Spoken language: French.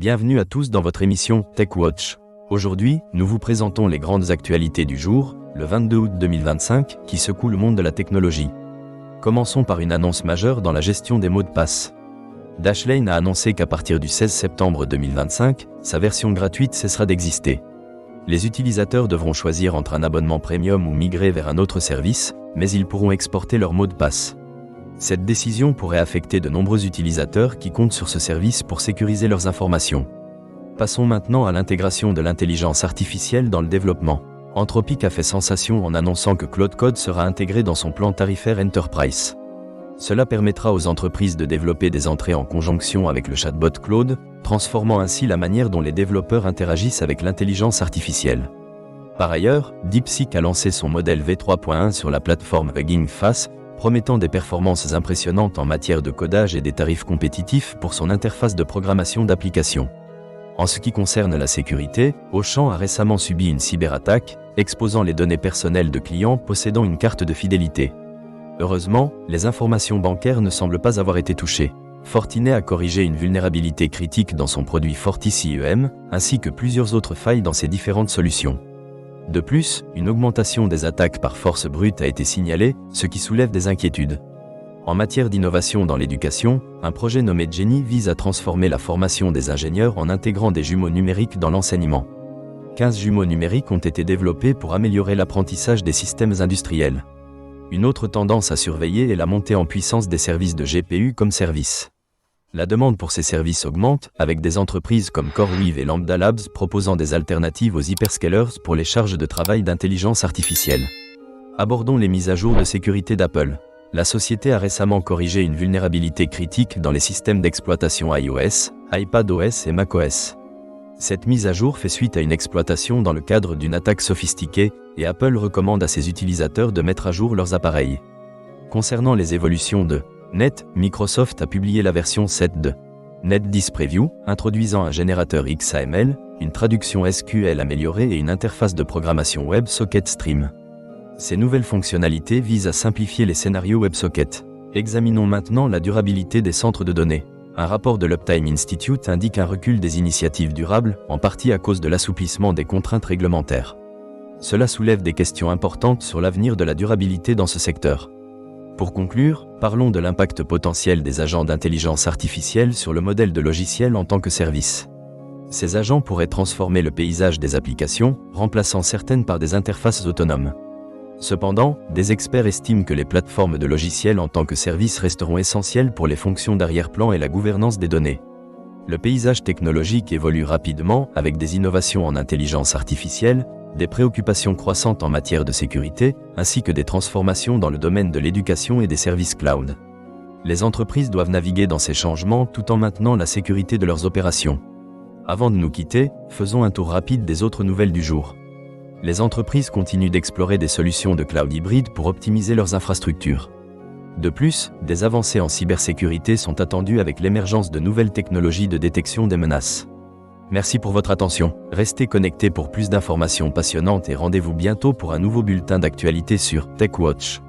Bienvenue à tous dans votre émission TechWatch. Aujourd'hui, nous vous présentons les grandes actualités du jour, le 22 août 2025, qui secouent le monde de la technologie. Commençons par une annonce majeure dans la gestion des mots de passe. Dashlane a annoncé qu'à partir du 16 septembre 2025, sa version gratuite cessera d'exister. Les utilisateurs devront choisir entre un abonnement premium ou migrer vers un autre service, mais ils pourront exporter leurs mots de passe. Cette décision pourrait affecter de nombreux utilisateurs qui comptent sur ce service pour sécuriser leurs informations. Passons maintenant à l'intégration de l'intelligence artificielle dans le développement. Anthropic a fait sensation en annonçant que Claude Code sera intégré dans son plan tarifaire Enterprise. Cela permettra aux entreprises de développer des entrées en conjonction avec le chatbot Claude, transformant ainsi la manière dont les développeurs interagissent avec l'intelligence artificielle. Par ailleurs, DeepSeek a lancé son modèle V3.1 sur la plateforme Hugging Face, promettant des performances impressionnantes en matière de codage et des tarifs compétitifs pour son interface de programmation d'application. En ce qui concerne la sécurité, Auchan a récemment subi une cyberattaque, exposant les données personnelles de clients possédant une carte de fidélité. Heureusement, les informations bancaires ne semblent pas avoir été touchées. Fortinet a corrigé une vulnérabilité critique dans son produit Fortis IEM, ainsi que plusieurs autres failles dans ses différentes solutions. De plus, une augmentation des attaques par force brute a été signalée, ce qui soulève des inquiétudes. En matière d'innovation dans l'éducation, un projet nommé Jenny vise à transformer la formation des ingénieurs en intégrant des jumeaux numériques dans l'enseignement. 15 jumeaux numériques ont été développés pour améliorer l'apprentissage des systèmes industriels. Une autre tendance à surveiller est la montée en puissance des services de GPU comme service. La demande pour ces services augmente, avec des entreprises comme CoreWeave et Lambda Labs proposant des alternatives aux hyperscalers pour les charges de travail d'intelligence artificielle. Abordons les mises à jour de sécurité d'Apple. La société a récemment corrigé une vulnérabilité critique dans les systèmes d'exploitation iOS, iPadOS et macOS. Cette mise à jour fait suite à une exploitation dans le cadre d'une attaque sophistiquée, et Apple recommande à ses utilisateurs de mettre à jour leurs appareils. Concernant les évolutions de Net, Microsoft a publié la version 7 de NetDis Preview, introduisant un générateur XAML, une traduction SQL améliorée et une interface de programmation WebSocket Stream. Ces nouvelles fonctionnalités visent à simplifier les scénarios WebSocket. Examinons maintenant la durabilité des centres de données. Un rapport de l'Uptime Institute indique un recul des initiatives durables, en partie à cause de l'assouplissement des contraintes réglementaires. Cela soulève des questions importantes sur l'avenir de la durabilité dans ce secteur. Pour conclure, parlons de l'impact potentiel des agents d'intelligence artificielle sur le modèle de logiciel en tant que service. Ces agents pourraient transformer le paysage des applications, remplaçant certaines par des interfaces autonomes. Cependant, des experts estiment que les plateformes de logiciels en tant que service resteront essentielles pour les fonctions d'arrière-plan et la gouvernance des données. Le paysage technologique évolue rapidement avec des innovations en intelligence artificielle, des préoccupations croissantes en matière de sécurité, ainsi que des transformations dans le domaine de l'éducation et des services cloud. Les entreprises doivent naviguer dans ces changements tout en maintenant la sécurité de leurs opérations. Avant de nous quitter, faisons un tour rapide des autres nouvelles du jour. Les entreprises continuent d'explorer des solutions de cloud hybride pour optimiser leurs infrastructures. De plus, des avancées en cybersécurité sont attendues avec l'émergence de nouvelles technologies de détection des menaces. Merci pour votre attention. Restez connectés pour plus d'informations passionnantes et rendez-vous bientôt pour un nouveau bulletin d'actualité sur TechWatch.